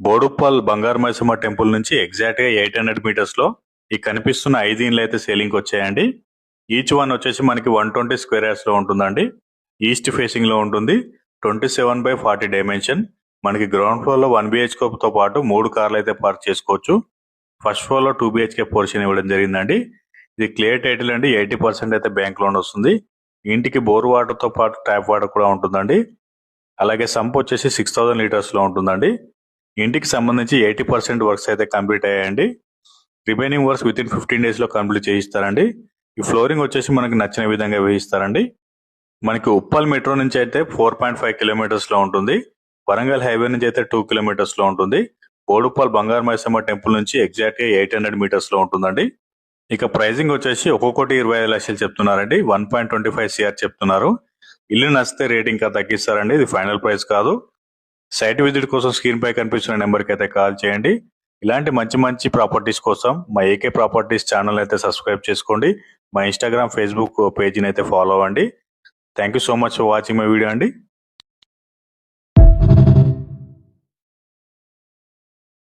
బోడుప్పల్ బంగారు మైసమ్మ టెంపుల్ నుంచి ఎగ్జాక్ట్ గా 800 మీటర్స్ లో ఈ కనిపిస్తున్న 5 ఇండ్లు అయితే సేలింగ్ వచ్చాయండి. ఈచ్ వన్ వచ్చేసి మనకి 120 స్క్వేర్ యార్డ్స్ లో ఉంటుందండి. ఈస్ట్ ఫేసింగ్ లో ఉంటుంది. 27/40 డైమెన్షన్. మనకి గ్రౌండ్ ఫ్లోర్ లో 1 BHK తో పాటు 3 కార్లు అయితే పార్క్ చేసుకోవచ్చు. ఫస్ట్ ఫ్లోర్ లో 2 BHK పోర్షన్ ఇవ్వడం జరిగిందండి. ఇది క్లియర్ టైటిల్ అండి. 80% అయితే బ్యాంక్ లోన్ వస్తుంది. ఇంటికి బోర్ వాటర్ తో పాటు ట్యాప్ వాటర్ కూడా ఉంటుందండి. అలాగే సంప్ వచ్చేసి 6000 లీటర్స్ లో ఉంటుందండి. ఇంటికి సంబంధించి 80% వర్క్స్ అయితే కంప్లీట్ అయ్యాయండి. Remaining works with in 15 days లో కంప్లీట్ చేయిస్తారండి. ఈ ఫ్లోరింగ్ వచ్చేసి మనకి నచ్చిన విధంగా వేయిస్తారండి. మనకి ఉప్పల్ మెట్రో నుంచి అయితే 4.5 కిలోమీటర్స్ లో ఉంటుంది. వరంగల్ హైవే నుంచి అయితే 2 కిలోమీటర్స్ లో ఉంటుంది. బోడుప్పల్ బంగారు మైసమ్మ టెంపుల్ నుంచి ఎగ్జాక్ట్ గా 800 మీటర్స్ లో ఉంటుందండి. ఇక ప్రైజింగ్ వచ్చేసి ఒక్కొక్కటి 25 లక్షలు చెప్తున్నారండి. 1.25 CR చెప్తున్నారు. ఇల్లు నచ్చితే రేట్ ఇంకా తగ్గిస్తారండి. ఇది ఫైనల్ ప్రైస్ కాదు. సైట్ విజిట్ కోసం స్క్రీన్ పై కనిపిస్తున్న నెంబర్కి అయితే కాల్ చేయండి. ఇలాంటి మంచి మంచి ప్రాపర్టీస్ కోసం మా ఏకే ప్రాపర్టీస్ ఛానల్ అయితే సబ్స్క్రైబ్ చేసుకోండి. మా ఇన్స్టాగ్రామ్, ఫేస్బుక్ పేజీని అయితే ఫాలో అవ్వండి. Thank you so much for watching my video అండి.